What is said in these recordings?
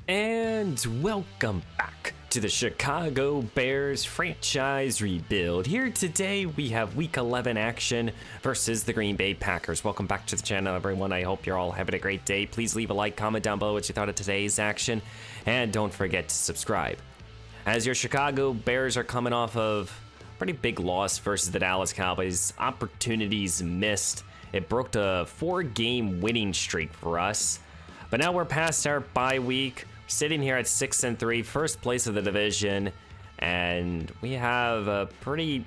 And welcome back to the Chicago Bears franchise rebuild. Here today we have week 11 action versus the Green Bay Packers. Welcome back to the channel, everyone. I hope you're all having a great day. Please leave a like, comment down below what you thought of today's action, and don't forget to subscribe. As your Chicago Bears are coming off of a pretty big loss versus the Dallas Cowboys, opportunities missed. It broke a 4-game winning streak for us. But now we're past our bye week, sitting here at 6-3, first place of the division, and we have a pretty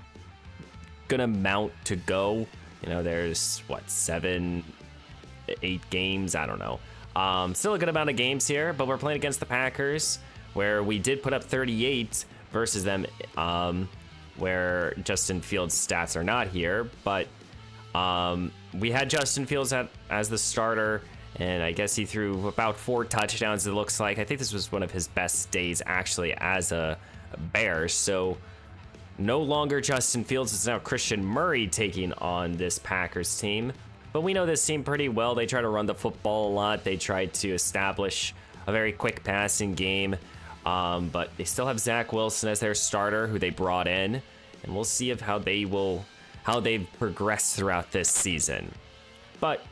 good amount to go. You know, there's what, 7, 8 games, I don't know. Still a good amount of games here, but we're playing against the Packers, where we did put up 38 versus them, where Justin Fields' stats are not here, but we had Justin Fields as the starter. And I guess he threw about 4 touchdowns, it looks like. I think this was one of his best days, actually, as a Bear. So no longer Justin Fields. It's now Christian Murray taking on this Packers team. But we know this team pretty well. They try to run the football a lot. They try to establish a very quick passing game. But they still have Zach Wilson as their starter, who they brought in. And we'll see how they've progressed throughout this season. But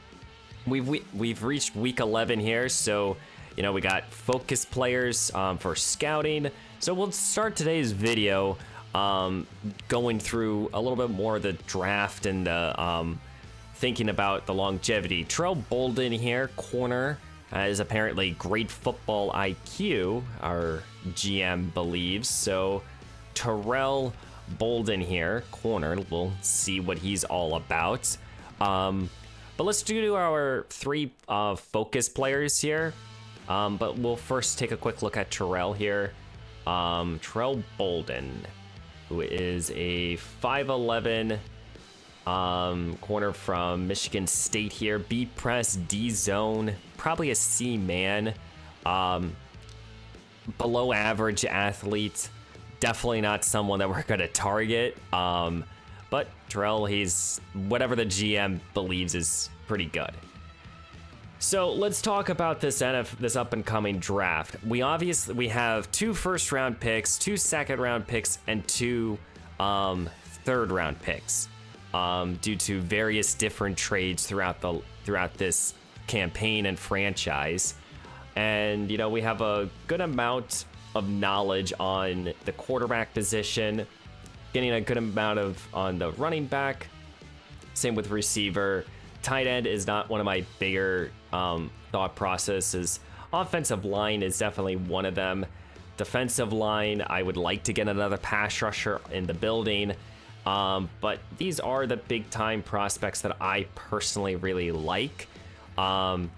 we've reached week 11 here, so you know we got focus players for scouting. So we'll start today's video going through a little bit more of the draft and the thinking about the longevity. Terrell Bolden here, corner, is apparently great football IQ, our GM believes. So Terrell Bolden here, corner, we'll see what he's all about. But let's do our 3 focus players here. But we'll first take a quick look at Terrell here. Terrell Bolden, who is a 5'11" corner from Michigan State here. B press, D zone, probably a C man. Below average athlete. Definitely not someone that we're gonna target. But Terrell, he's whatever the GM believes is pretty good. So let's talk about this up and coming draft. We have 2 first-round picks, 2 second-round picks, and 2 third-round picks due to various different trades throughout this campaign and franchise. And you know, we have a good amount of knowledge on the quarterback position, getting a good amount on the running back, same with receiver. Tight end is not one of my bigger thought processes. Offensive line is definitely one of them. Defensive line, I would like to get another pass rusher in the building, but these are the big time prospects that I personally really like. And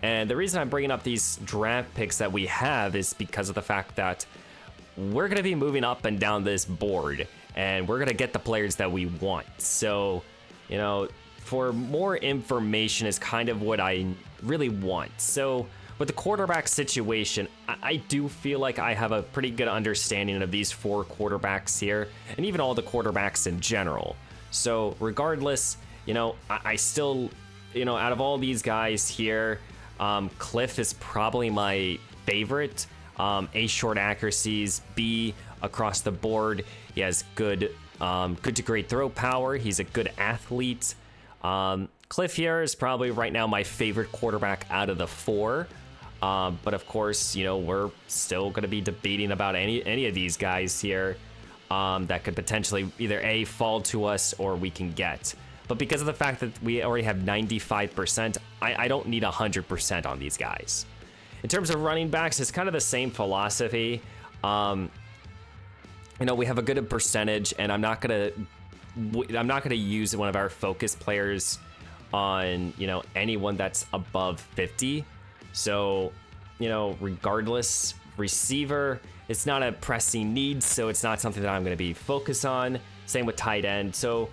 the reason I'm bringing up these draft picks that we have is because of the fact that we're going to be moving up and down this board, and we're going to get the players that we want. So, you know, for more information is kind of what I really want. So with the quarterback situation, I do feel like I have a pretty good understanding of these 4 quarterbacks here, and even all the quarterbacks in general. So regardless, you know, I still, you know, out of all these guys here, Cliff is probably my favorite. A, short accuracies, B, across the board, he has good to great throw power. He's a good athlete. Cliff here is probably right now my favorite quarterback out of the 4. But of course, you know, we're still going to be debating about any of these guys here that could potentially either A, fall to us or we can get. But because of the fact that we already have 95%, I don't need 100% on these guys. In terms of running backs, it's kind of the same philosophy. You know, we have a good percentage, and I'm not gonna use one of our focus players on, you know, anyone that's above 50. So, you know, regardless, receiver, it's not a pressing need, so it's not something that I'm going to be focused on. Same with tight end. So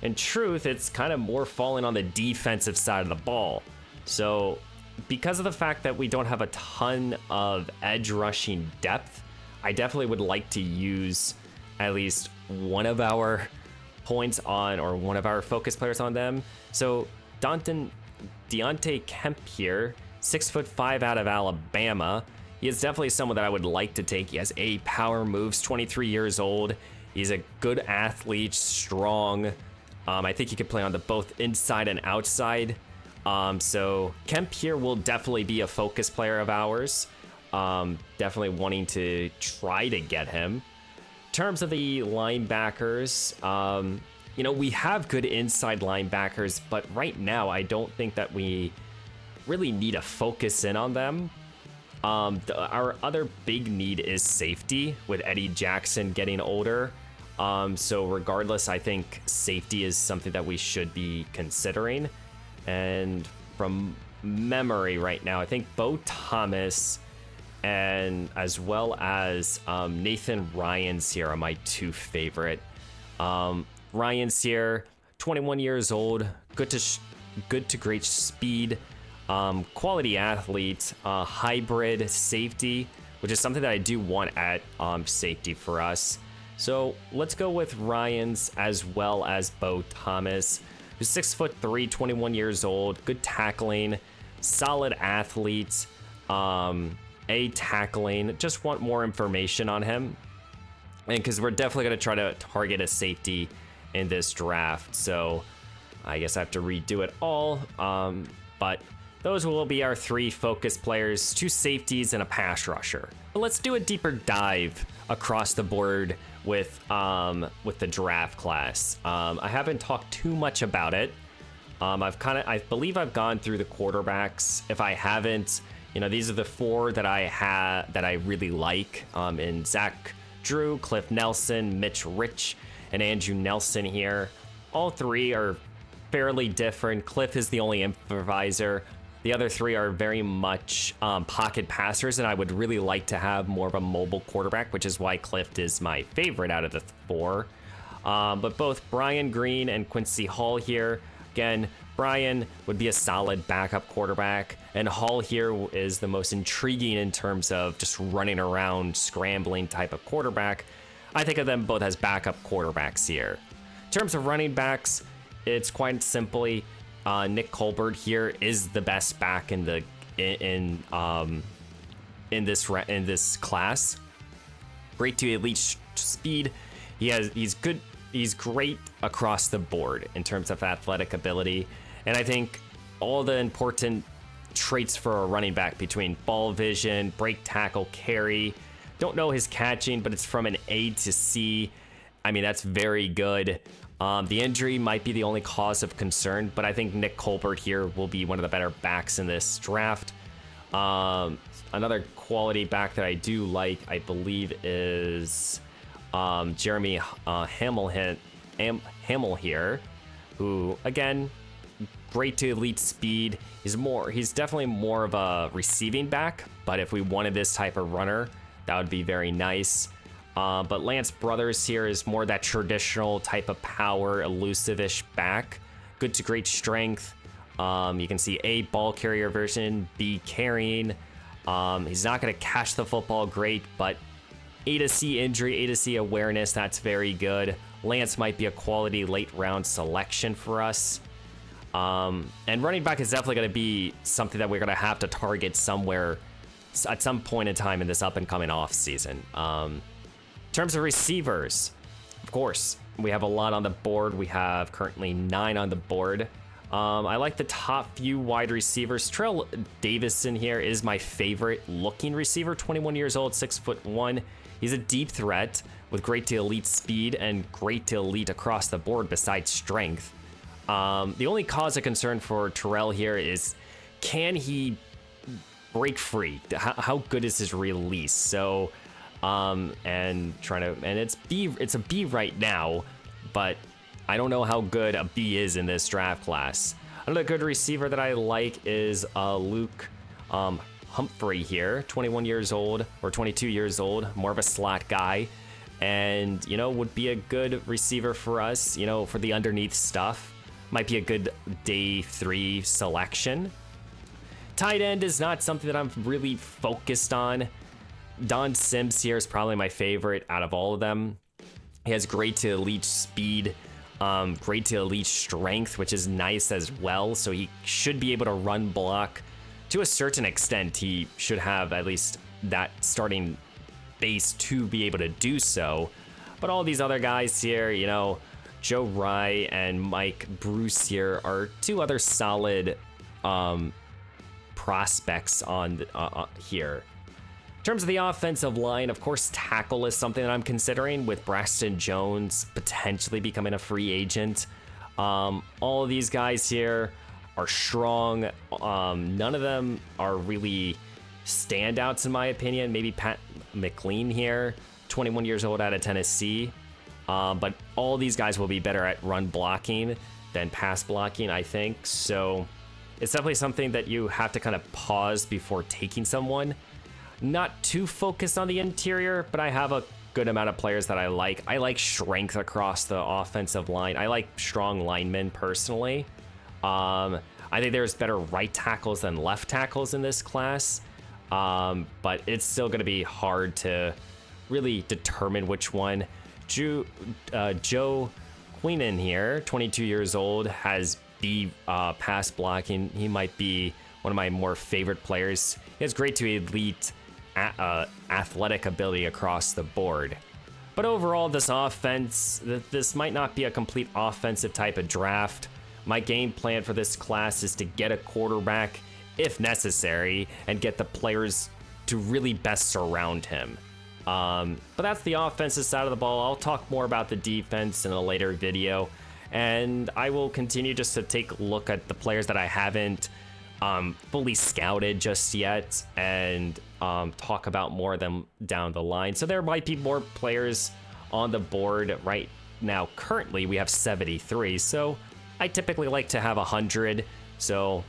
in truth, it's kind of more falling on the defensive side of the ball. So because of the fact that we don't have a ton of edge rushing depth, I definitely would like to use at least one of our points on, or one of our focus players on them. So Deontay Kemp here, 6'5" out of Alabama. he is definitely someone that I would like to take. He has power moves, 23 years old. He's a good athlete, strong. I think he could play on the both inside and outside. So Kemp here will definitely be a focus player of ours. Definitely wanting to try to get him. In terms of the linebackers, you know, we have good inside linebackers, but right now I don't think that we really need to focus in on them. Our other big need is safety with Eddie Jackson getting older. So regardless, I think safety is something that we should be considering. And from memory right now, I think Bo Thomas and as well as Nathan Ryan's here are my two favorite. Ryan's here, 21 years old, good to great speed, quality athlete, hybrid safety, which is something that I do want at safety for us. So let's go with Ryan's as well as Bo Thomas, who's 6'3", 21 years old, good tackling, solid athlete, tackling. Just want more information on him, and because we're definitely going to try to target a safety in this draft, so I guess I have to redo it all. But those will be our three focus players, two safeties and a pass rusher. But let's do a deeper dive across the board with the draft class. I haven't talked too much about it. I believe I've gone through the quarterbacks. If I haven't, you know, these are the four that I really like. In Zach Drew, Cliff Nelson, Mitch Rich, and Andrew Nelson here. All three are fairly different. Cliff is the only improviser. The other three are very much pocket passers, and I would really like to have more of a mobile quarterback, which is why Cliff is my favorite out of the four. But both Brian Green and Quincy Hall here, again, Brian would be a solid backup quarterback, and Hall here is the most intriguing in terms of just running around, scrambling type of quarterback. I think of them both as backup quarterbacks here. In terms of running backs, it's quite simply Nick Colbert here is the best back in this class. Great to elite speed. He's good. He's great across the board in terms of athletic ability, and I think all the important traits for a running back between ball vision, break tackle, carry. Don't know his catching, but it's from an A to C. I mean, that's very good. The injury might be the only cause of concern, but I think Nick Colbert here will be one of the better backs in this draft. Another quality back that I do like, I believe, is Jeremy Hamill here, who, again, great to elite speed. He's definitely more of a receiving back, but if we wanted this type of runner, that would be very nice. But Lance Brothers here is more that traditional type of power, elusive-ish back. Good to great strength. You can see A, ball carrier version, B, carrying. He's not going to catch the football great, but A to C injury, A to C awareness, that's very good. Lance might be a quality late round selection for us. And running back is definitely going to be something that we're going to have to target somewhere at some point in time in this up and coming off season. In terms of receivers, of course, we have a lot on the board. We have currently 9 on the board. I like the top few wide receivers. Terrell Davison here is my favorite looking receiver, 21 years old, 6'1". He's a deep threat with great to elite speed and great to elite across the board besides strength. The only cause of concern for Terrell here is, can he break free? How good is his release? So, it's a B right now, but I don't know how good a B is in this draft class. Another good receiver that I like is Luke Humphrey here, 21 years old or 22 years old, more of a slot guy, and would be a good receiver for us, for the underneath stuff. Might be a good day 3 selection. Tight end is not something that I'm really focused on. Don Sims here is probably my favorite out of all of them. He has great to elite speed, great to elite strength, which is nice as well. So he should be able to run block to a certain extent. He should have at least that starting base to be able to do so. But all these other guys here, you know, Joe Rye and Mike Bruce here are two other solid prospects on here. In terms of the offensive line, of course, tackle is something that I'm considering, with Braxton Jones potentially becoming a free agent. All of these guys here are strong. None of them are really standouts in my opinion. Maybe Pat McLean here, 21 years old out of Tennessee. But all these guys will be better at run blocking than pass blocking, I think. So it's definitely something that you have to kind of pause before taking someone. Not too focused on the interior, but I have a good amount of players that I like. I like strength across the offensive line. I like strong linemen personally. I think there's better right tackles than left tackles in this class. But it's still going to be hard to really determine which one. Joe Queenan here, 22 years old, has B pass blocking. He might be one of my more favorite players. He has great to elite athletic ability across the board. But overall, this offense, this might not be a complete offensive type of draft. My game plan for this class is to get a quarterback if necessary and get the players to really best surround him. But that's the offensive side of the ball. I'll talk more about the defense in a later video, and I will continue just to take a look at the players that I haven't fully scouted just yet, and talk about more of them down the line. So there might be more players on the board right now. Currently, we have 73, so I typically like to have 100, so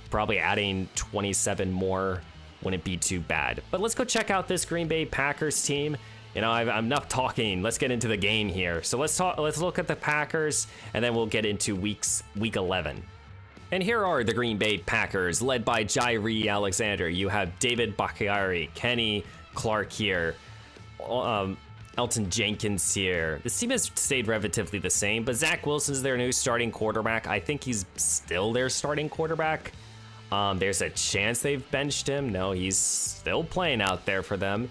probably adding 27 more wouldn't be too bad. But let's go check out this Green Bay Packers team. You know, I'm enough talking. Let's get into the game here. So let's look at the Packers, and then we'll get into week 11. And here are the Green Bay Packers, led by Jaire Alexander. You have David Bakhtiari, Kenny Clark here, Elton Jenkins here. This team has stayed relatively the same, but Zach Wilson's their new starting quarterback. I think he's still their starting quarterback. There's a chance they've benched him. No, he's still playing out there for them,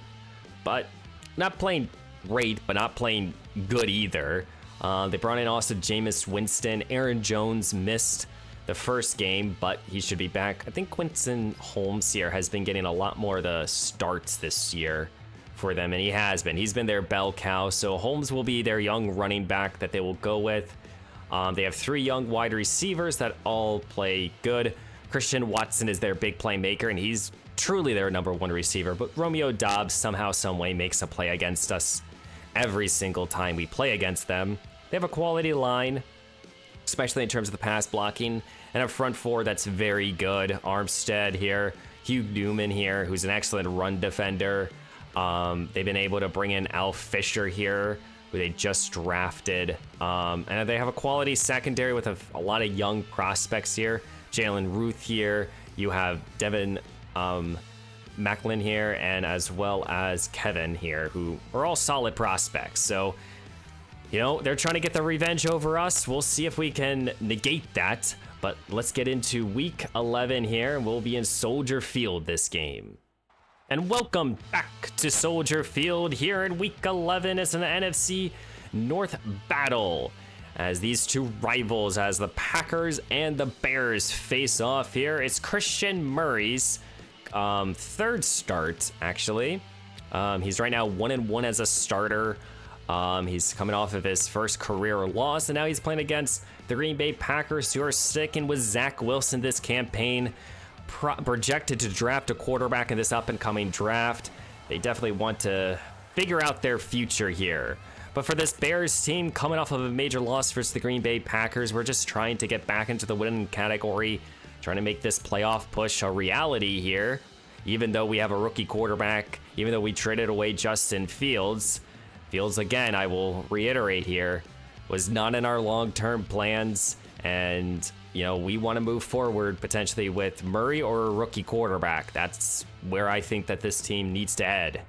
but not playing great, but not playing good either. They brought in also Jameis Winston. Aaron Jones missed the first game, but he should be back. I think Quinton Holmes here has been getting a lot more of the starts this year for them, and he has been. He's been their bell cow, so Holmes will be their young running back that they will go with. They have 3 young wide receivers that all play good. Christian Watson is their big playmaker, and he's truly their #1 receiver, but Romeo Doubs somehow, someway makes a play against us every single time we play against them. They have a quality line, especially in terms of the pass blocking, and a front 4 that's very good. Armstead here, Hugh Newman here, who's an excellent run defender. They've been able to bring in Al Fisher here, who they just drafted. And they have a quality secondary with a lot of young prospects here. Jalen Ruth here. You have Devin Macklin here, and as well as Kevin here, who are all solid prospects. So, you know, they're trying to get the revenge over us. We'll see if we can negate that. But let's get into week 11 here. We'll be in Soldier Field this game. And welcome back to Soldier Field. Here in week 11 is an NFC North battle, as these two rivals, as the Packers and the Bears face off here. It's Christian Murray's 3rd start, actually. He's right now 1-1 as a starter. He's coming off of his first career loss, and now he's playing against the Green Bay Packers, who are sticking with Zach Wilson this campaign, projected to draft a quarterback in this up-and-coming draft. They definitely want to figure out their future here. But for this Bears team, coming off of a major loss versus the Green Bay Packers, we're just trying to get back into the winning category, trying to make this playoff push a reality here. Even though we have a rookie quarterback, even though we traded away Justin Fields, again, I will reiterate here, was not in our long-term plans, and you know, we want to move forward potentially with Murray or a rookie quarterback. That's where I think that this team needs to head.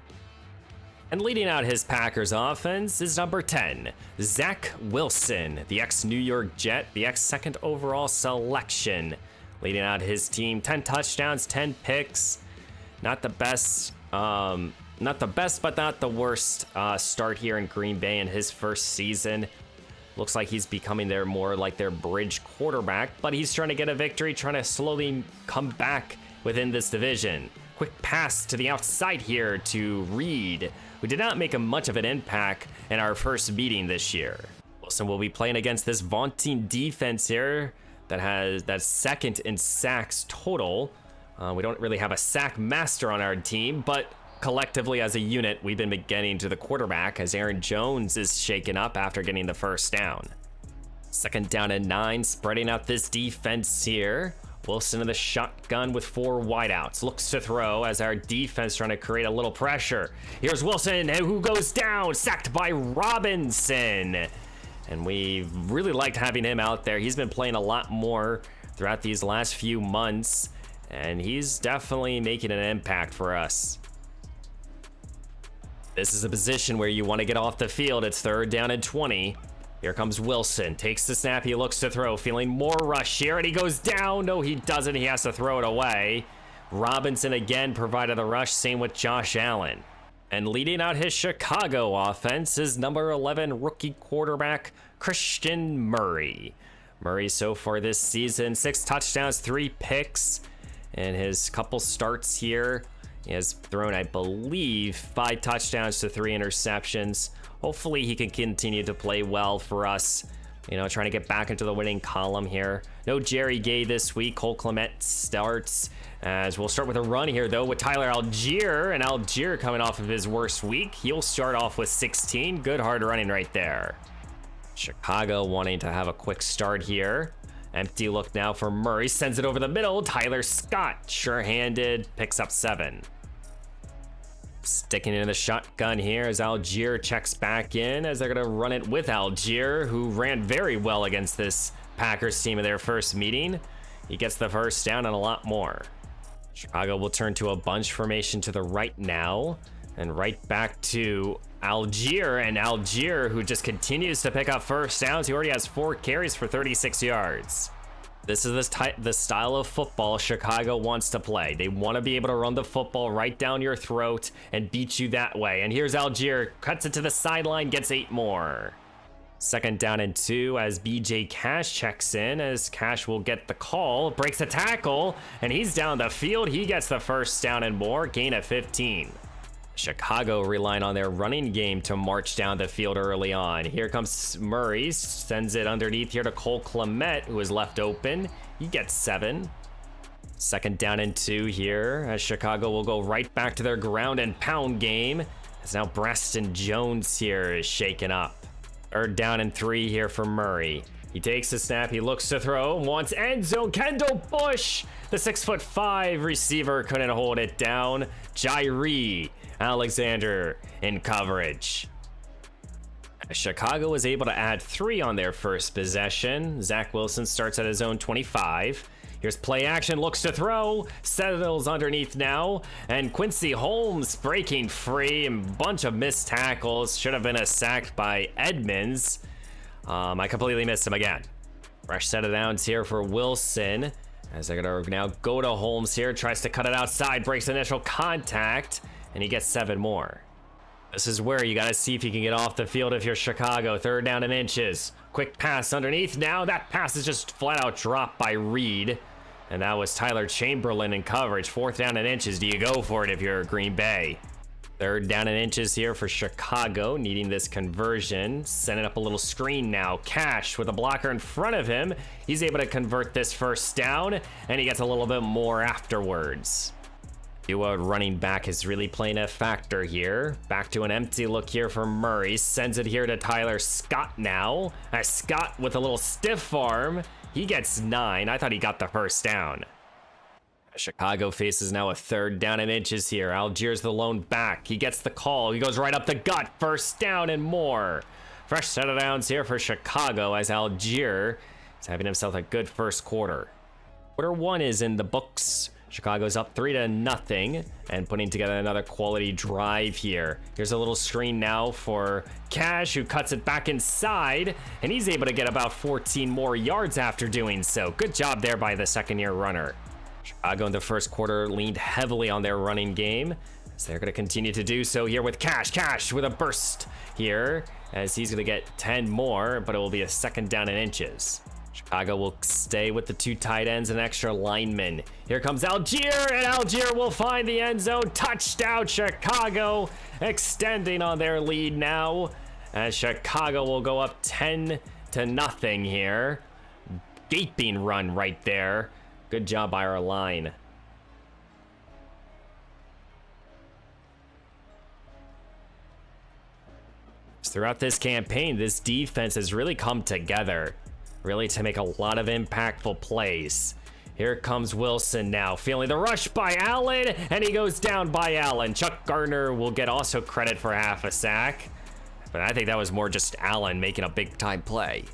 And leading out his Packers offense is number 10, Zach Wilson, the ex-New York Jet, the ex-2nd overall selection. Leading out his team, 10 touchdowns, 10 picks. Not the best Not the best, but not the worst start here in Green Bay in his first season. Looks like he's becoming more like their bridge quarterback, but he's trying to get a victory, trying to slowly come back within this division. Quick pass to the outside here to Reed, who did not make much of an impact in our first meeting this year. Wilson will be playing against this vaunting defense here that's second in sacks total. We don't really have a sack master on our team, but collectively as a unit, we've been getting to the quarterback as Aaron Jones is shaken up after getting the first down. Second down and 9, spreading out this defense here. Wilson in the shotgun with 4 wideouts. Looks to throw as our defense trying to create a little pressure. Here's Wilson, who goes down, sacked by Robinson. And we really liked having him out there. He's been playing a lot more throughout these last few months, and he's definitely making an impact for us. This is a position where you want to get off the field. It's third down and 20. Here comes Wilson, takes the snap, he looks to throw, feeling more rush here, and he goes down. No, he doesn't, he has to throw it away. Robinson again provided the rush, same with Josh Allen. And leading out his Chicago offense is number 11 rookie quarterback, Christian Murray. Murray so far this season, 6 touchdowns, 3 picks, and his couple starts here. He has thrown, I believe, 5 touchdowns to 3 interceptions. Hopefully he can continue to play well for us. You know, trying to get back into the winning column here. No Jerry Gay this week. Cole Clement starts. As we'll start with a run here, though, with Tyler Algier. And Algier coming off of his worst week. He'll start off with 16. Good hard running right there. Chicago wanting to have a quick start here. Empty look now for Murray. Sends it over the middle. Tyler Scott, sure-handed, picks up 7. Sticking in the shotgun here as Algier checks back in as they're going to run it with Algier, who ran very well against this Packers team in their first meeting. He gets the first down and a lot more. Chicago will turn to a bunch formation to the right now and right back to Algier, and Algier, who just continues to pick up first downs. He already has 4 carries for 36 yards. This is the style of football Chicago wants to play. They want to be able to run the football right down your throat and beat you that way. And here's Algier, cuts it to the sideline, gets 8 more. Second down and 2 as BJ Cash checks in, as Cash will get the call, breaks a tackle, and he's down the field. He gets the first down and more, gain of 15. Chicago relying on their running game to march down the field early on. Here comes Murray, sends it underneath here to Cole Clement, who is left open. He gets 7. Second down and 2 here, as Chicago will go right back to their ground and pound game. As now Preston Jones here is shaken up. Third down and 3 here for Murray. He takes the snap, he looks to throw, wants end zone, Kendall Bush! The 6'5" receiver couldn't hold it down. Jairi Alexander in coverage. Chicago was able to add 3 on their first possession. Zach Wilson starts at his own 25. Here's play action, looks to throw, settles underneath now, and Quincy Holmes breaking free, and bunch of missed tackles. Should have been a sack by Edmonds. I completely missed him again. Fresh set of downs here for Wilson, as they're gonna now go to Holmes here, tries to cut it outside, breaks initial contact, and he gets 7 more. This is where you gotta see if you can get off the field if you're Chicago. Third down and inches. Quick pass underneath now. That pass is just flat out dropped by Reed. And that was Tyler Chamberlain in coverage. 4th down and inches. Do you go for it if you're Green Bay? Third down and inches here for Chicago, needing this conversion. Sending up a little screen now. Cash with a blocker in front of him. He's able to convert this first down, and he gets a little bit more afterwards. Duo running back is really playing a factor here. Back to an empty look here for Murray. Sends it here to Tyler Scott now. As Scott with a little stiff arm. He gets 9. I thought he got the first down. Chicago faces now a third down and inches here. Algier's the lone back. He gets the call. He goes right up the gut. First down and more. Fresh set of downs here for Chicago as Algier is having himself a good first quarter. Quarter 1 is in the books. Chicago's up 3-0 and putting together another quality drive here. Here's a little screen now for Cash, who cuts it back inside, and he's able to get about 14 more yards after doing so. Good job there by the second-year runner. Chicago in the first quarter leaned heavily on their running game. So they're going to continue to do so here with Cash. Cash with a burst here as he's going to get 10 more, but it will be a second down in inches. Chicago will stay with the 2 tight ends and extra linemen. Here comes Algier, and Algier will find the end zone. Touchdown, Chicago, extending on their lead now, as Chicago will go up 10-0 here. Gaping run right there. Good job by our line. Throughout this campaign, this defense has really come together, really to make a lot of impactful plays. Here comes Wilson now, feeling the rush by Allen, and he goes down by Allen. Chuck Gardner will get also credit for half a sack, but I think that was more just Allen making a big-time play.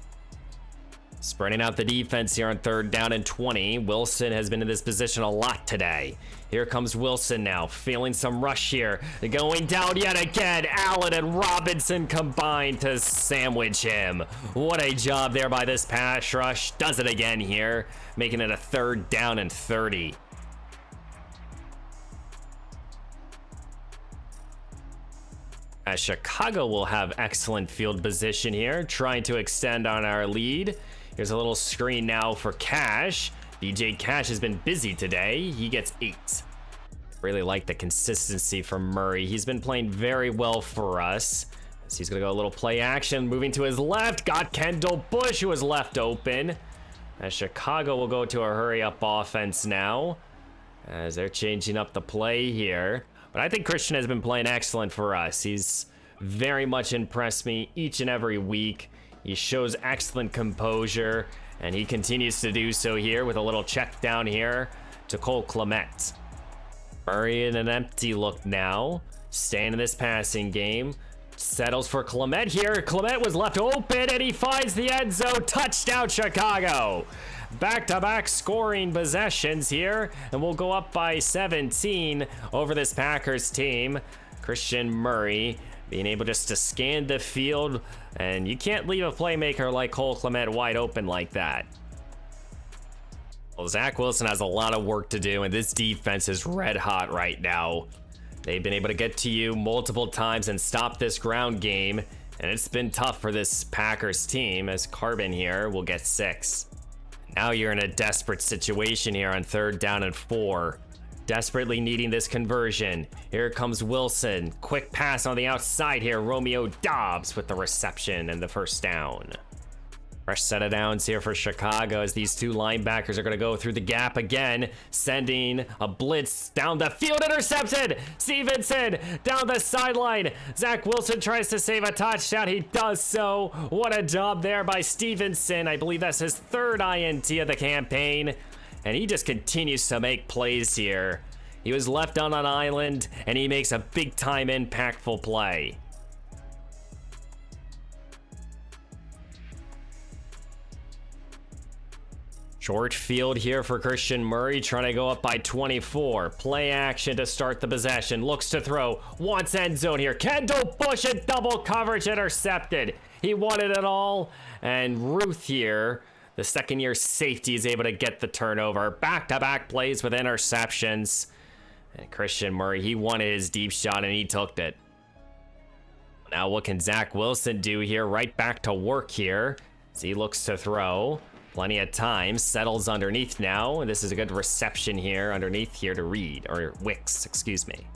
Spreading out the defense here on 3rd down and 20. Wilson has been in this position a lot today. Here comes Wilson now, feeling some rush here. Going down yet again. Allen and Robinson combined to sandwich him. What a job there by this pass rush. Does it again here, making it a 3rd down and 30. As Chicago will have excellent field position here, trying to extend on our lead. Here's a little screen now for Cash. DJ Cash has been busy today. He gets 8. Really like the consistency from Murray. He's been playing very well for us. So he's gonna go a little play action, moving to his left. Got Kendall Bush, who was left open. As Chicago will go to a hurry up offense now, as they're changing up the play here. But I think Christian has been playing excellent for us. He's very much impressed me each and every week. He shows excellent composure, and he continues to do so here with a little check down here to Cole Clement. Murray in an empty look now, staying in this passing game. Settles for Clement here. Clement was left open, and he finds the end zone. Touchdown, Chicago. Back-to-back scoring possessions here, and we'll go up by 17 over this Packers team. Christian Murray being able just to scan the field, and you can't leave a playmaker like Cole Clement wide open like that. Well, Zach Wilson has a lot of work to do, and this defense is red hot right now. They've been able to get to you multiple times and stop this ground game, and it's been tough for this Packers team, as Carbon here will get 6. Now you're in a desperate situation here on 3rd down and 4. Desperately needing this conversion. Here comes Wilson. Quick pass on the outside here. Romeo Dobbs with the reception and the first down. Fresh set of downs here for Chicago as these 2 linebackers are going to go through the gap again, sending a blitz down the field. Intercepted. Stevenson down the sideline. Zach Wilson tries to save a touchdown. He does so. What a job there by Stevenson. I believe that's his 3rd INT of the campaign, and he just continues to make plays here. He was left on an island, and he makes a big-time impactful play. Short field here for Christian Murray, trying to go up by 24. Play action to start the possession. Looks to throw. Wants end zone here. Kendall Bush in double coverage, intercepted. He wanted it all. And Ruth here, the second-year safety, is able to get the turnover. Back-to-back plays with interceptions. And Christian Murray, he wanted his deep shot, and he took it. Now what can Zach Wilson do here? Right back to work here as he looks to throw. Plenty of time, settles underneath now, and this is a good reception here underneath here to Reed, or Wicks, excuse me.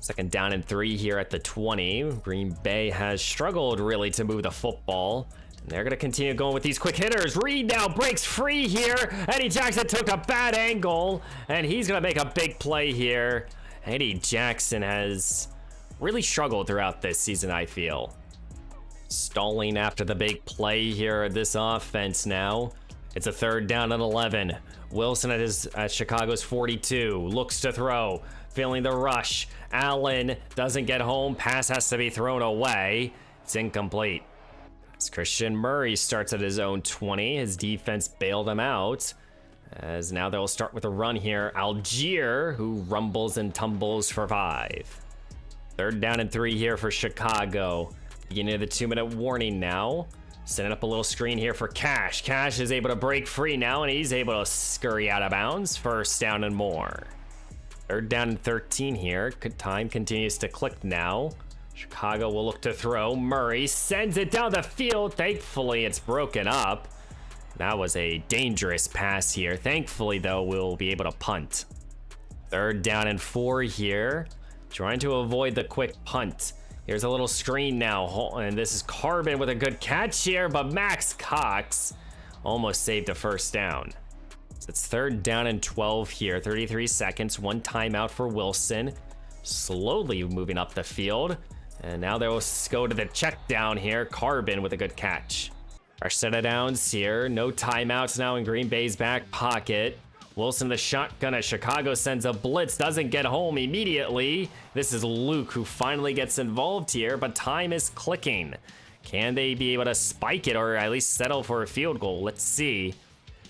2nd down and 3 here at the 20. Green Bay has struggled really to move the football, and they're going to continue going with these quick hitters. Reed now breaks free here. Eddie Jackson took a bad angle, and he's going to make a big play here. Eddie Jackson has really struggled throughout this season, I feel. Stalling after the big play here at this offense now. It's a 3rd down and 11. Wilson at Chicago's 42. Looks to throw. Feeling the rush. Allen doesn't get home. Pass has to be thrown away. It's incomplete. As Christian Murray starts at his own 20. His defense bailed him out. As now they'll start with a run here. Algier, who rumbles and tumbles for 5. 3rd down and 3 here for Chicago. Beginning of the 2-minute warning now. Setting up a little screen here for Cash. Cash is able to break free now, and he's able to scurry out of bounds. 1st down and more. Third down and 13 here. Time continues to click now. Chicago will look to throw. Murray sends it down the field. Thankfully, it's broken up. That was a dangerous pass here. Thankfully, though, we'll be able to punt. Third down and 4 here. Trying to avoid the quick punt. Here's a little screen now. And this is Carbon with a good catch here, but Max Cox almost saved a first down. So it's third down and 12 here. 33 seconds. One timeout for Wilson. Slowly moving up the field. And now they'll go to the check down here. Carbon with a good catch. Fresh set of downs here. No timeouts now in Green Bay's back pocket. Wilson the shotgun as Chicago sends a blitz. Doesn't get home immediately. This is Luke who finally gets involved here, but time is clicking. Can they be able to spike it or at least settle for a field goal? Let's see.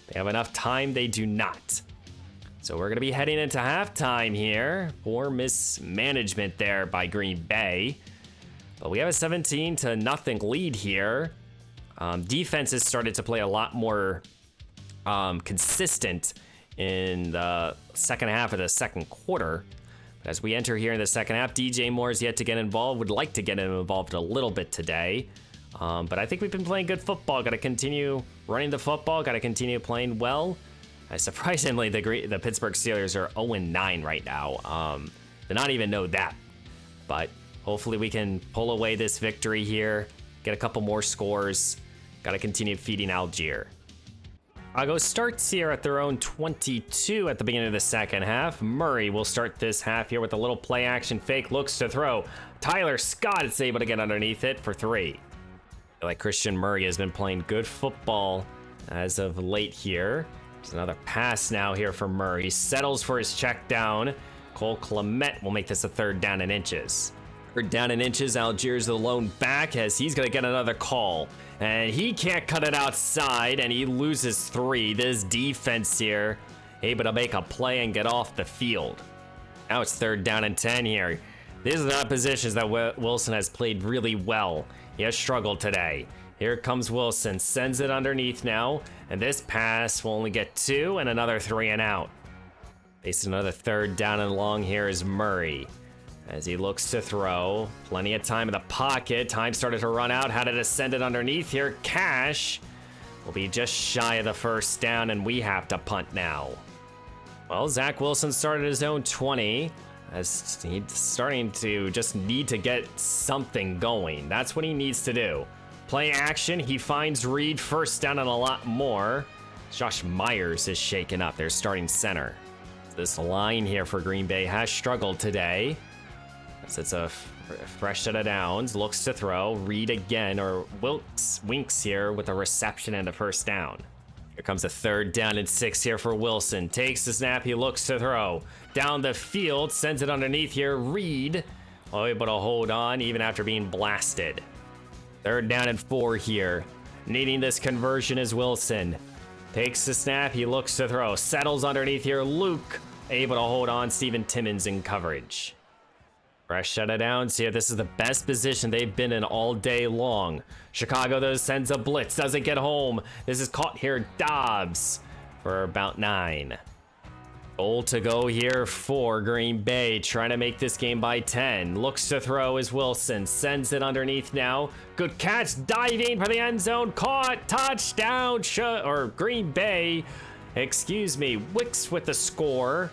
They have enough time. They do not. So we're going to be heading into halftime here. Poor mismanagement there by Green Bay. But we have a 17-0 lead here. Defense has started to play a lot more consistent in the second half of the second quarter. But as we enter here in the second half, DJ Moore is yet to get involved. Would like to get him involved a little bit today. But I think we've been playing good football. Got to continue running the football. Got to continue playing well. Surprisingly, the Pittsburgh Steelers are 0-9 right now. Did not even know that. But hopefully we can pull away this victory here. Get a couple more scores. Got to continue feeding Algier. Chicago starts here at their own 22 at the beginning of the second half. Murray will start this half here with a little play action fake. Looks to throw. Tyler Scott is able to get underneath it for 3. I feel like Christian Murray has been playing good football as of late here. There's another pass now here for Murray. Settles for his check down. Cole Clement will make this a third down and inches. Third down and inches. Algier's the lone back as he's going to get another call. And he can't cut it outside, and he loses 3. This defense here able to make a play and get off the field. Now it's third down and 10 here. These are not positions that Wilson has played really well. He has struggled today. Here comes Wilson, sends it underneath now, and this pass will only get 2 and another 3 and out. Facing another third down and long here is Murray. As he looks to throw, plenty of time in the pocket. Time started to run out. Had to send it underneath here. Cash will be just shy of the first down, and we have to punt now. Well, Zach Wilson started his own 20, as he's starting to just need to get something going. That's what he needs to do. Play action. He finds Reed first down and a lot more. Josh Myers is shaken up. Their starting center. This line here for Green Bay has struggled today. It's a fresh set of downs. Looks to throw. Reed again, or Winks here with a reception and a first down. Here comes a third down and 6 here for Wilson. Takes the snap. He looks to throw. Down the field. Sends it underneath here. Reed able to hold on even after being blasted. Third down and 4 here. Needing this conversion is Wilson. Takes the snap. He looks to throw. Settles underneath here. Luke able to hold on. Steven Timmons in coverage. Fresh set of downs here. This is the best position they've been in all day long. Chicago, though, sends a blitz. Doesn't get home. This is caught here. Dobbs for about 9. Goal to go here for Green Bay. Trying to make this game by 10. Looks to throw is Wilson. Sends it underneath now. Good catch. Diving for the end zone. Caught. Touchdown. Green Bay. Excuse me. Wicks with the score.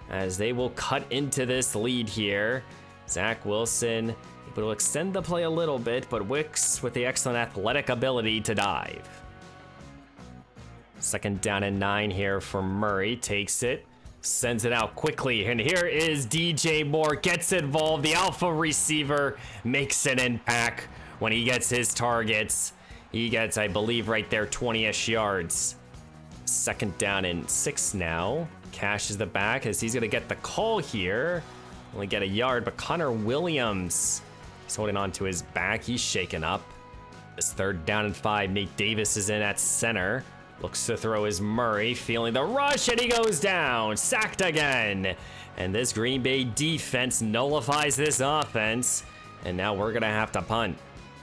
As they will cut into this lead here. Zach Wilson able to extend the play a little bit, but Wicks with the excellent athletic ability to dive. Second down and 9 here for Murray. Takes it, sends it out quickly, and here is DJ Moore. Gets involved. The alpha receiver makes an impact when he gets his targets. He gets, I believe, right there 20-ish yards. Second down and 6 now. Cash is the back as he's going to get the call here. Only get a yard, but Connor Williams is holding on to his back. He's shaken up. This third down and 5. Nate Davis is in at center. Looks to throw his Murray. Feeling the rush, and he goes down. Sacked again. And this Green Bay defense nullifies this offense. And now we're going to have to punt.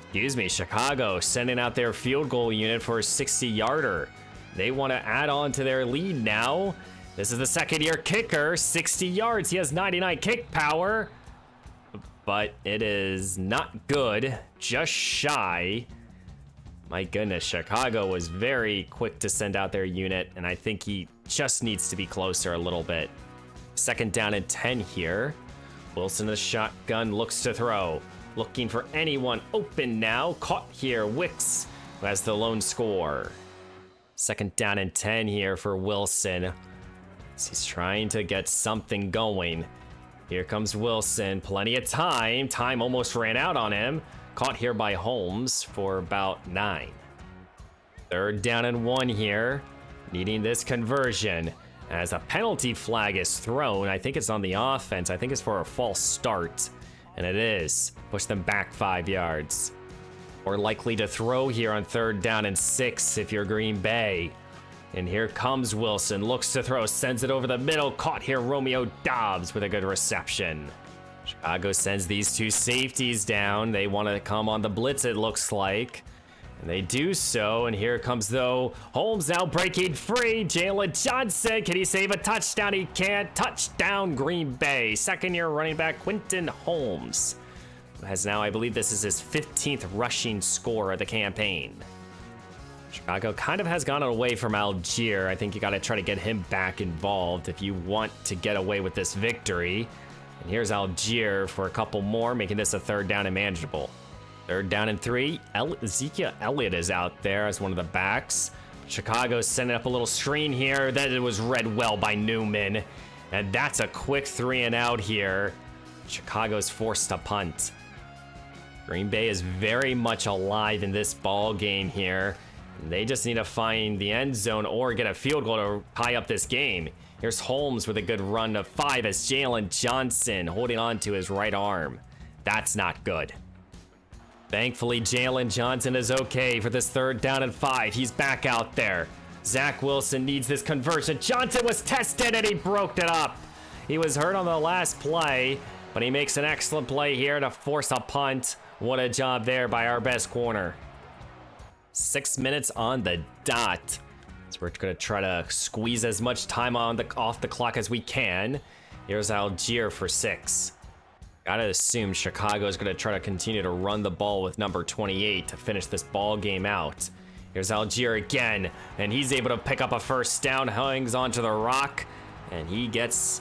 Excuse me, Chicago sending out their field goal unit for a 60-yarder. They want to add on to their lead now. This is the second-year kicker, 60 yards. He has 99 kick power, but it is not good, just shy. My goodness, Chicago was very quick to send out their unit, and I think he just needs to be closer a little bit. Second down and 10 here. Wilson, the shotgun, looks to throw. Looking for anyone open now. Caught here, Wicks, who has the lone score. Second down and 10 here for Wilson. He's trying to get something going. Here comes Wilson, plenty of time. Time almost ran out on him. Caught here by Holmes for about 9. Third down and 1 here. Needing this conversion. As a penalty flag is thrown, I think it's on the offense. I think it's for a false start. And it is. Push them back 5 yards. Or likely to throw here on third down and 6 if you're Green Bay. And here comes Wilson. Looks to throw. Sends it over the middle. Caught here Romeo Doubs with a good reception. Chicago sends these two safeties down. They want to come on the blitz, it looks like. And they do so, and here comes, though, Holmes now breaking free. Jalen Johnson, can he save a touchdown? He can't. Touchdown, Green Bay. Second-year running back Quinton Holmes, who has now, I believe this is his 15th rushing score of the campaign. Chicago kind of has gone away from Algier. I think you got to try to get him back involved if you want to get away with this victory. And here's Algier for a couple more, making this a third down and manageable. Third down and 3. Ezekiel Elliott is out there as one of the backs. Chicago's sending up a little screen here. That it was read well by Newman. And that's a quick 3 and out here. Chicago's forced to punt. Green Bay is very much alive in this ball game here. And they just need to find the end zone or get a field goal to tie up this game. Here's Holmes with a good run of 5 as Jalen Johnson holding on to his right arm. That's not good. Thankfully, Jalen Johnson is okay for this third down and 5. He's back out there. Zach Wilson needs this conversion. Johnson was tested and he broke it up. He was hurt on the last play, but he makes an excellent play here to force a punt. What a job there by our best corner. 6 minutes on the dot. So we're going to try to squeeze as much time off the clock as we can. Here's Algier for 6. Gotta assume Chicago is going to try to continue to run the ball with number 28 to finish this ball game out. Here's Algier again, and he's able to pick up a first down, hangs onto the rock, and he gets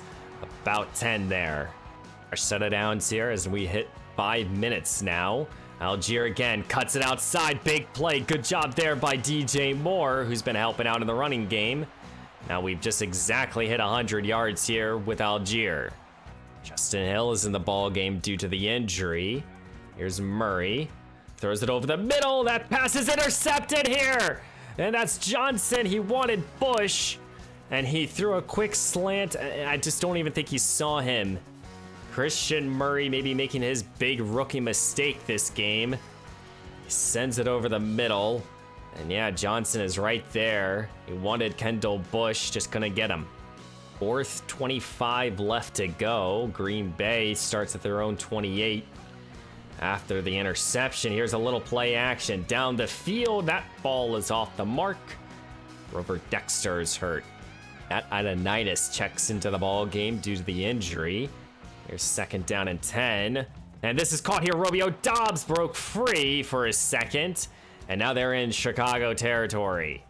about 10 there. Our set of downs here as we hit 5 minutes now. Algier again cuts it outside, big play, good job there by DJ Moore, who's been helping out in the running game. Now we've just exactly hit 100 yards here with Algier. Justin Hill is in the ball game due to the injury. Here's Murray. Throws it over the middle. That pass is intercepted here. And that's Johnson. He wanted Bush. And he threw a quick slant. I just don't even think he saw him. Christian Murray maybe making his big rookie mistake this game. He sends it over the middle. And yeah, Johnson is right there. He wanted Kendall Bush. Just gonna get him. 4th, 25 left to go. Green Bay starts at their own 28. After the interception, here's a little play action. Down the field, that ball is off the mark. Rover Dexter is hurt. That Ioannidis checks into the ball game due to the injury. Here's second down and 10. And this is caught here. Romeo Doubs broke free for his second. And now they're in Chicago territory.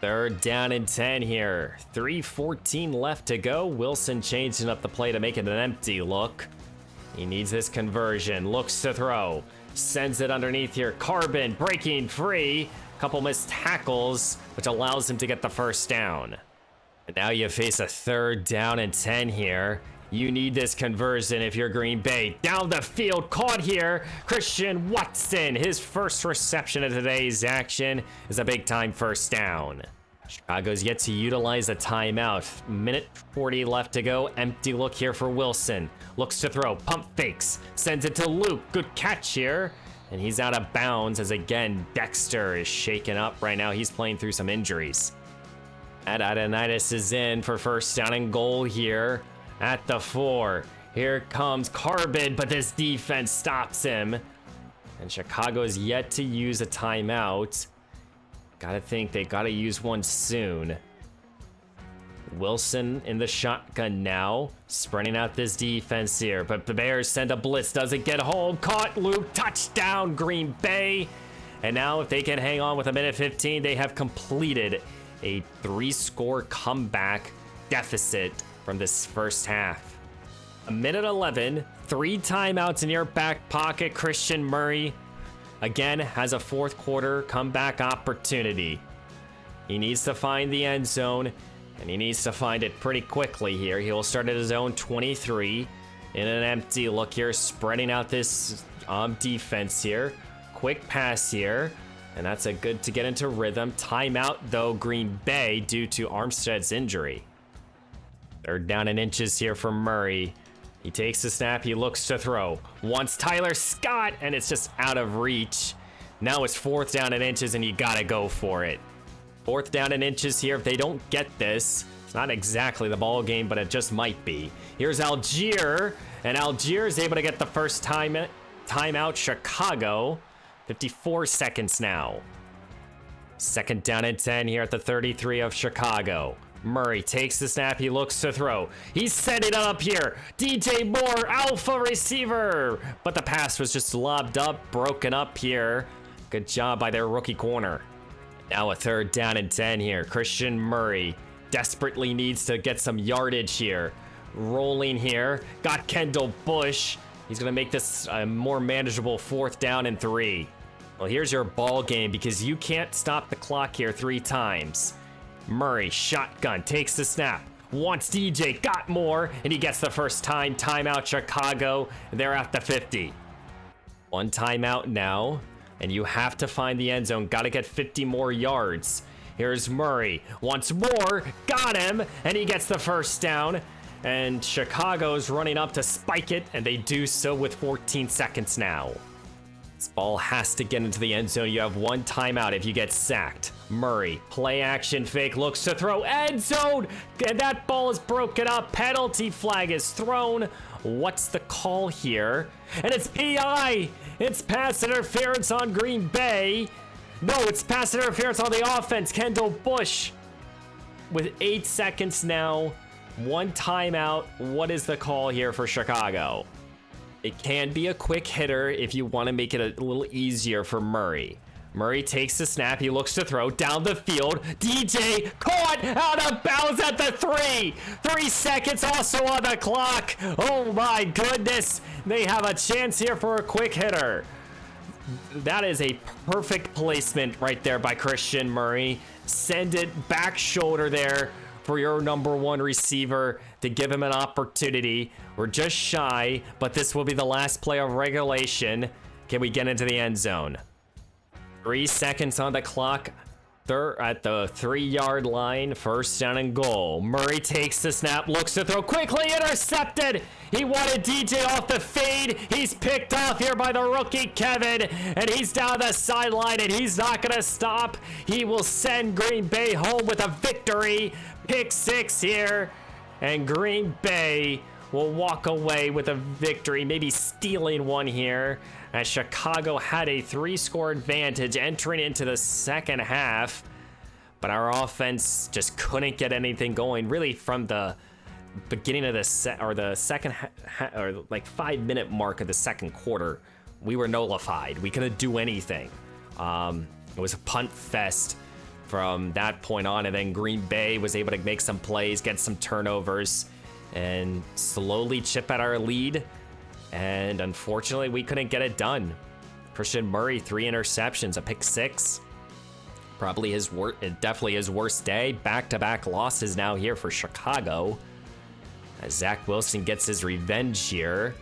Third down and 10 here. 3:14 left to go. Wilson changing up the play to make it an empty look. He needs this conversion. Looks to throw. Sends it underneath here. Carbon breaking free. Couple missed tackles, which allows him to get the first down. And now you face a third down and 10 here. You need this conversion if you're Green Bay. Down the field, caught here. Christian Watson, his first reception of today's action is a big-time first down. Chicago's yet to utilize a timeout. Minute 40 left to go. Empty look here for Wilson. Looks to throw, pump fakes, sends it to Luke. Good catch here. And he's out of bounds as, again, Dexter is shaken up right now. He's playing through some injuries. Ioannidis is in for first down and goal here. At the 4, here comes Carbon, but this defense stops him. And Chicago's yet to use a timeout. Gotta think they gotta use one soon. Wilson in the shotgun now, spreading out this defense here, but the Bears send a blitz, doesn't get home, caught, Luke, touchdown, Green Bay. And now if they can hang on with a minute 15, they have completed a 3-score comeback deficit from this first half. A minute 11, 3 timeouts in your back pocket. Christian Murray again has a fourth quarter comeback opportunity. He needs to find the end zone, and he needs to find it pretty quickly here. He will start at his own 23 in an empty look here, spreading out this defense here. Quick pass here, and that's a good to get into rhythm. Timeout, though, Green Bay, due to Armstead's injury. 3rd down and inches here for Murray. He takes the snap, he looks to throw. Wants Tyler Scott, and it's just out of reach. Now it's 4th down and inches, and you gotta go for it. 4th down and inches here. If they don't get this, it's not exactly the ball game, but it just might be. Here's Algier, and Algier is able to get the first timeout. Chicago, 54 seconds now. 2nd down and 10 here at the 33 of Chicago. Murray takes the snap, he looks to throw. He's setting it up here. DJ Moore, alpha receiver. But the pass was just lobbed up, broken up here. Good job by their rookie corner. Now a 3rd down and 10 here. Christian Murray desperately needs to get some yardage here. Rolling here. Got Kendall Bush. He's going to make this a more manageable 4th down and 3. Well, here's your ball game because you can't stop the clock here 3 times. Murray, shotgun, takes the snap. Wants DJ, got more, and he gets the first timeout. Chicago, they're at the 50. 1 timeout now, and you have to find the end zone. Got to get 50 more yards. Here's Murray, wants more, got him, and he gets the first down. And Chicago's running up to spike it, and they do so with 14 seconds now. This ball has to get into the end zone. You have 1 timeout if you get sacked. Murray, play action fake, looks to throw, end zone, and that ball is broken up. Penalty flag is thrown. What's the call here? And it's PI. It's pass interference on Green Bay. No, it's pass interference on the offense. Kendall Bush with 8 seconds now. 1 timeout. What is the call here for Chicago? It can be a quick hitter if you want to make it a little easier for Murray. Murray takes the snap. He looks to throw down the field. DJ caught out of bounds at the 3. 3 seconds also on the clock. Oh my goodness. They have a chance here for a quick hitter. That is a perfect placement right there by Christian Murray. Send it back shoulder there for your number 1 receiver to give him an opportunity. We're just shy, but this will be the last play of regulation. Can we get into the end zone? 3 seconds on the clock. They're at the 3-yard line. 1st down and goal. Murray takes the snap, looks to throw, quickly intercepted. He wanted DJ off the fade. He's picked off here by the rookie Kevin, and he's down the sideline, and he's not gonna stop. He will send Green Bay home with a victory. Pick 6 here, and Green Bay will walk away with a victory, maybe stealing one here, as Chicago had a 3-score advantage entering into the second half, but our offense just couldn't get anything going really from the beginning of the second or like 5-minute mark of the second quarter. We were nullified. We couldn't do anything. It was a punt fest from that point on, and then Green Bay was able to make some plays, get some turnovers, and slowly chip at our lead. And unfortunately, we couldn't get it done. Christian Murray, 3 interceptions, a pick 6. Probably definitely his worst day. Back-to-back losses now here for Chicago, as Zach Wilson gets his revenge here.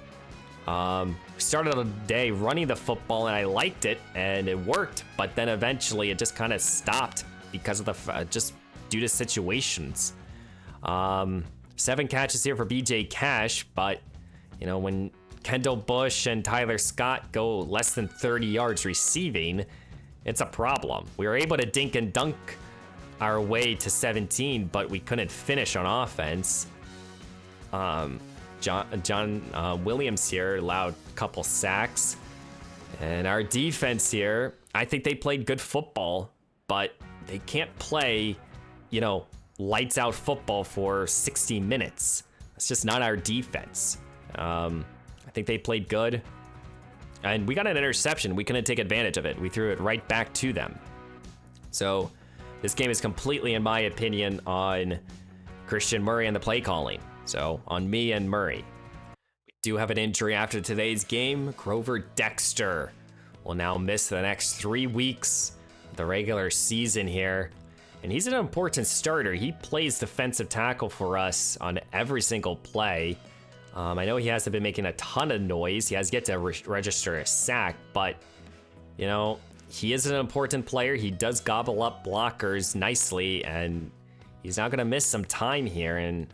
We started the day running the football, and I liked it, and it worked. But then eventually, it just kind of stopped because of the just due to situations. 7 catches here for BJ Cash, but you know, when Kendall Bush and Tyler Scott go less than 30 yards receiving, it's a problem. We were able to dink and dunk our way to 17, but we couldn't finish on offense. John Williams here allowed a couple sacks, and our defense here, I think they played good football, but they can't play, you know, lights out football for 60 minutes. That's just not our defense. I think they played good. And we got an interception. We couldn't take advantage of it. We threw it right back to them. So this game is completely, in my opinion, on Christian Murray and the play calling. So on me and Murray. We do have an injury after today's game. Grover Dexter will now miss the next 3 weeks of the regular season here. And he's an important starter. He plays defensive tackle for us on every single play. I know he hasn't been making a ton of noise. He has yet to register a sack, but, you know, he is an important player. He does gobble up blockers nicely, and he's not going to miss some time here, and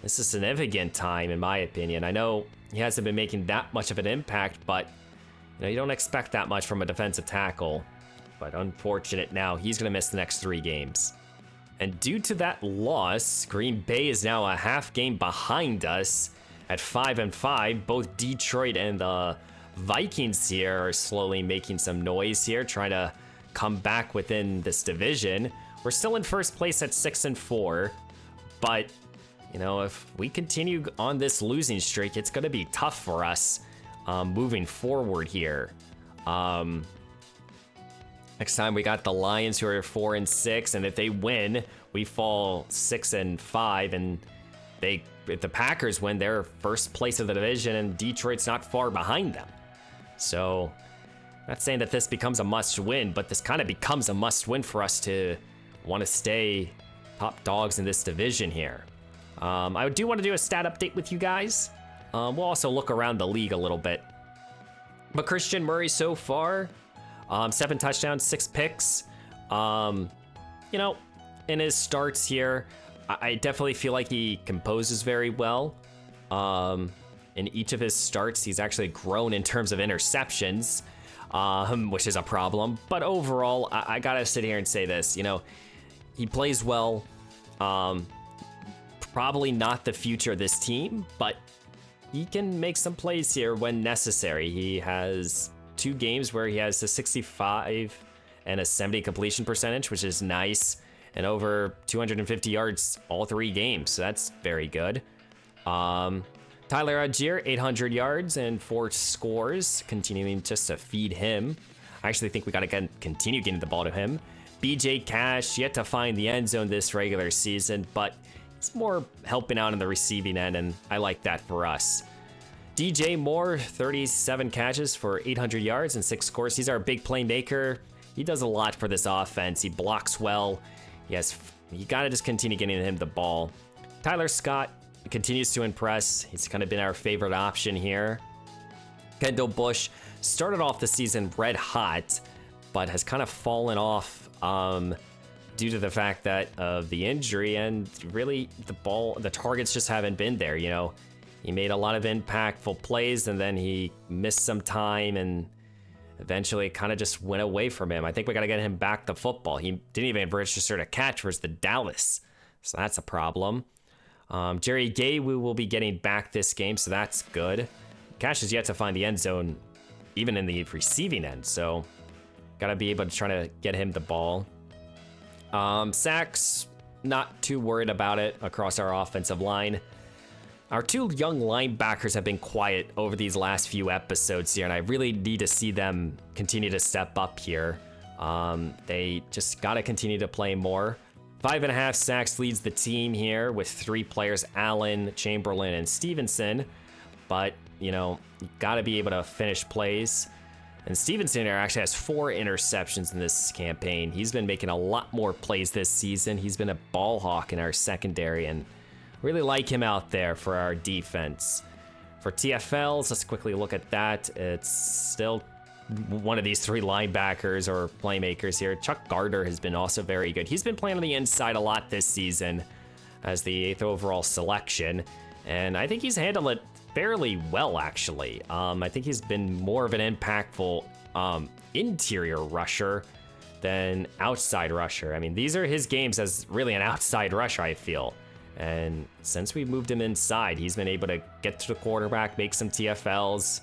this is significant time, in my opinion. I know he hasn't been making that much of an impact, but, you know, you don't expect that much from a defensive tackle. But unfortunate now, he's going to miss the next 3 games. And due to that loss, Green Bay is now a half game behind us at 5-5. Both Detroit and the Vikings here are slowly making some noise here, trying to come back within this division. We're still in first place at 6-4, but, you know, if we continue on this losing streak, it's going to be tough for us moving forward here. Next time we got the Lions, who are 4-6, and if they win, we fall 6-5, and if the Packers win, they're first place of the division, and Detroit's not far behind them. So, not saying that this becomes a must-win, but this kind of becomes a must-win for us to want to stay top dogs in this division here. I do want to do a stat update with you guys. We'll also look around the league a little bit. But Christian Murray so far, 7 touchdowns, 6 picks. You know, in his starts here, I definitely feel like he composes very well. In each of his starts, he's actually grown in terms of interceptions, which is a problem. But overall, I gotta sit here and say this, you know, he plays well. Probably not the future of this team, but he can make some plays here when necessary. He has 2 games where he has a 65 and a 70 completion percentage, which is nice, and over 250 yards all 3 games, so that's very good. Tyler Algier, 800 yards and 4 scores, continuing just to feed him. I actually think we gotta continue getting the ball to him. BJ Cash, yet to find the end zone this regular season, but he's more helping out in the receiving end, and I like that for us. DJ Moore, 37 catches for 800 yards and 6 scores. He's our big playmaker. He does a lot for this offense. He blocks well. You gotta just continue getting him the ball. Tyler Scott continues to impress. He's kind of been our favorite option here. Kendall Bush started off the season red hot, but has kind of fallen off due to the fact that of the injury, and really the targets just haven't been there. You know, he made a lot of impactful plays, and then he missed some time, and eventually it kind of just went away from him. I think we got to get him back the football. He didn't even register a catch versus the Dallas, so that's a problem. Jerry Gay, we will be getting back this game, so that's good. Cash is yet to find the end zone, even in the receiving end, so got to be able to try to get him the ball. Sacks, not too worried about it across our offensive line. Our 2 young linebackers have been quiet over these last few episodes here, and I really need to see them continue to step up here. They just got to continue to play more. 5.5 sacks leads the team here with 3 players, Allen, Chamberlain, and Stevenson. But, you know, you got to be able to finish plays. And Stevenson here actually has 4 interceptions in this campaign. He's been making a lot more plays this season. He's been a ball hawk in our secondary, and really like him out there for our defense. For TFLs, let's quickly look at that. It's still one of these 3 linebackers or playmakers here. Chuck Gardner has been also very good. He's been playing on the inside a lot this season as the 8th overall selection, and I think he's handled it fairly well, actually. I think he's been more of an impactful interior rusher than outside rusher. I mean, these are his games as really an outside rusher, I feel. And since we moved him inside, he's been able to get to the quarterback, make some TFLs.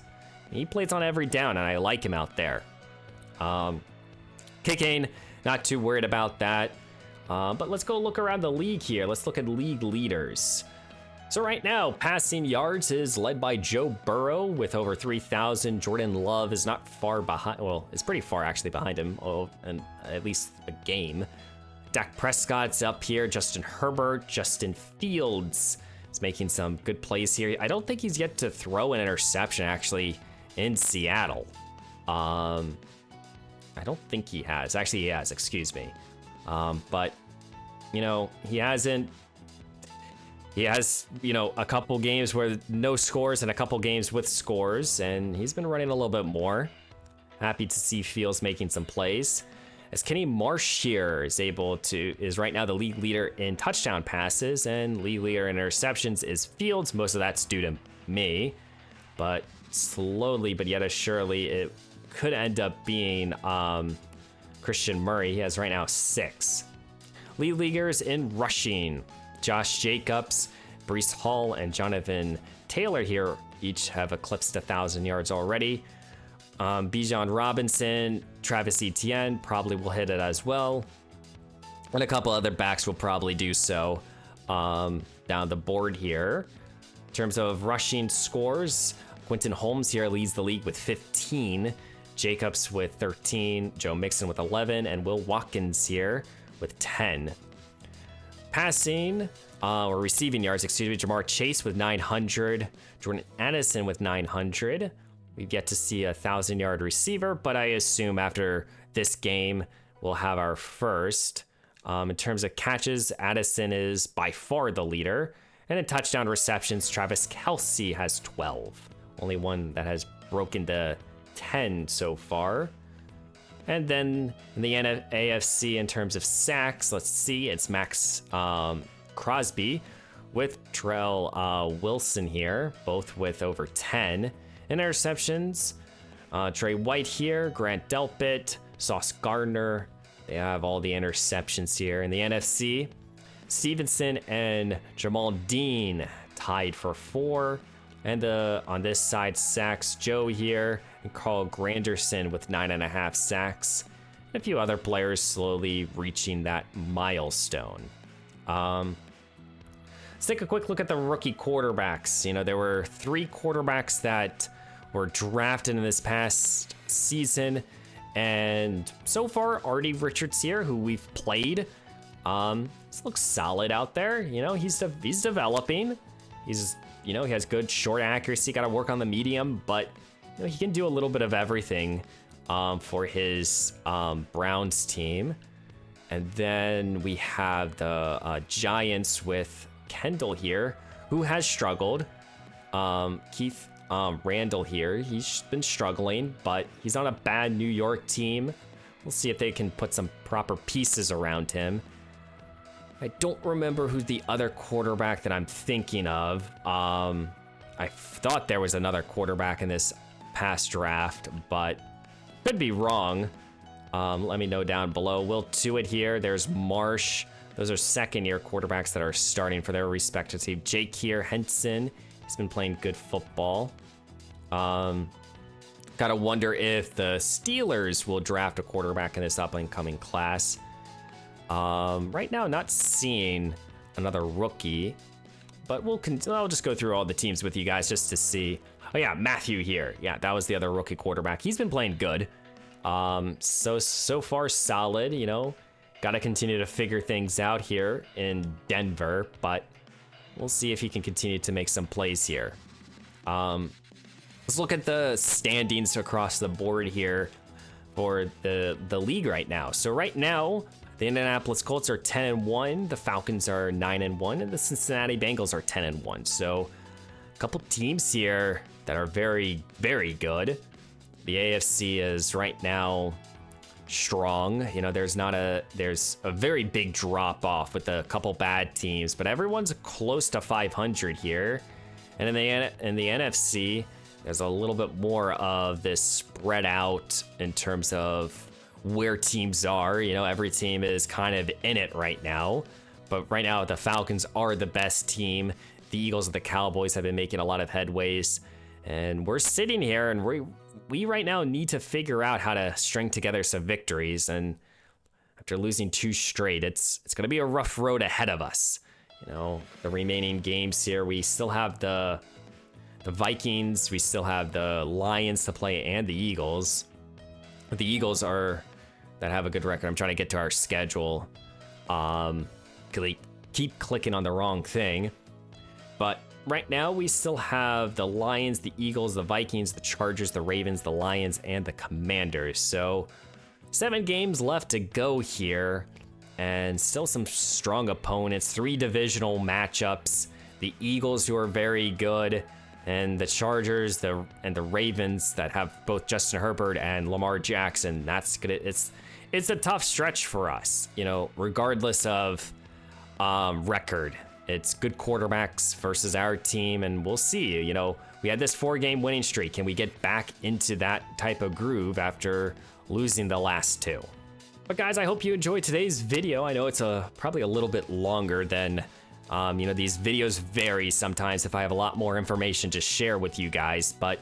He plays on every down, and I like him out there. Kicking, not too worried about that. But let's go look around the league here. Let's look at league leaders. So right now, passing yards is led by Joe Burrow with over 3,000. Jordan Love is not far behind. Well, it's pretty far actually behind him, and at least a game. Dak Prescott's up here. Justin Herbert, Justin Fields is making some good plays here. I don't think he's yet to throw an interception actually in Seattle. I don't think he has. Actually, he has, excuse me. But, you know, he hasn't. He has, you know, a couple games where no scores and a couple games with scores, and he's been running a little bit more. Happy to see Fields making some plays. As Kenny Marsh here is right now the league leader in touchdown passes, and league leader in interceptions is Fields. Most of that's due to me, but slowly but yet surely it could end up being Christian Murray. He has right now 6. League leaguers in rushing. Josh Jacobs, Breece Hall, and Jonathan Taylor here each have eclipsed 1,000 yards already. Bijan Robinson, Travis Etienne probably will hit it as well. And a couple other backs will probably do so down the board here. In terms of rushing scores, Quentin Holmes here leads the league with 15. Jacobs with 13, Joe Mixon with 11, and Will Watkins here with 10. Passing, or receiving yards, excuse me, Jamar Chase with 900, Jordan Addison with 900. We've yet to see a 1,000-yard receiver, but I assume after this game, we'll have our first. In terms of catches, Addison is by far the leader. And in touchdown receptions, Travis Kelce has 12. Only one that has broken the 10 so far. And then in the AFC, in terms of sacks, let's see, it's Max Crosby with Terrell Wilson here, both with over 10. Interceptions, Trey White here, Grant Delpit, Sauce Gardner. They have all the interceptions here. In the NFC, Stevenson and Jamal Dean tied for 4. And on this side, sacks, Joe here and Carl Granderson with 9.5 sacks. And a few other players slowly reaching that milestone. Let's take a quick look at the rookie quarterbacks. You know, there were 3 quarterbacks that were drafted in this past season. And so far, Artie Richards here, who we've played, this looks solid out there. You know, he's developing. He has good short accuracy, got to work on the medium, but you know, he can do a little bit of everything for his Browns team. And then we have the Giants with Kendall here, who has struggled. Keith Randall here, he's been struggling, but he's on a bad New York team. We'll see if they can put some proper pieces around him. I don't remember who's the other quarterback that I'm thinking of. I thought there was another quarterback in this past draft, but could be wrong. Let me know down below. Will Tuitt here. There's Marsh. Those are second-year quarterbacks that are starting for their respective team. Jake here, Henson. He's been playing good football. Gotta wonder if the Steelers will draft a quarterback in this up-and-coming class. Right now, not seeing another rookie, but I'll just go through all the teams with you guys just to see. Oh yeah, Matthew here. Yeah, that was the other rookie quarterback. He's been playing good. So far solid, you know. Got to continue to figure things out here in Denver, but we'll see if he can continue to make some plays here. Let's look at the standings across the board here for the league right now. So right now, the Indianapolis Colts are 10-1, the Falcons are 9-1, and the Cincinnati Bengals are 10-1. So a couple teams here that are very, very good. The AFC is right now strong. You know, there's a very big drop off with a couple bad teams, but everyone's close to 500 here. And in the NFC, there's a little bit more of this spread out in terms of where teams are. You know, every team is kind of in it right now, but right now the Falcons are the best team. The Eagles and the Cowboys have been making a lot of headways, and we're sitting here and we right now need to figure out how to string together some victories. And I after losing 2 straight. It's going to be a rough road ahead of us. You know, the remaining games here, we still have the Vikings, we still have the Lions to play, and the Eagles. The Eagles that have a good record. I'm trying to get to our schedule. They keep clicking on the wrong thing. But right now, we still have the Lions, the Eagles, the Vikings, the Chargers, the Ravens, the Lions, and the Commanders. So 7 games left to go here, and still some strong opponents. 3 divisional matchups. The Eagles, who are very good, and the Chargers, and the Ravens that have both Justin Herbert and Lamar Jackson. That's gonna. It's a tough stretch for us, you know, regardless of record. It's good quarterbacks versus our team, and we'll see. You know, we had this 4-game winning streak. Can we get back into that type of groove after losing the last 2? But guys, I hope you enjoyed today's video. I know it's probably a little bit longer than, you know, these videos vary sometimes if I have a lot more information to share with you guys. But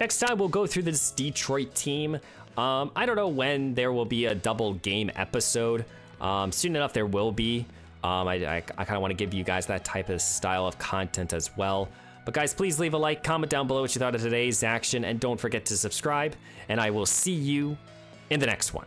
next time we'll go through this Detroit team. I don't know when there will be a double game episode. Soon enough there will be. I kind of want to give you guys that type of style of content as well. But guys, please leave a like, comment down below what you thought of today's action, and don't forget to subscribe. And I will see you in the next one.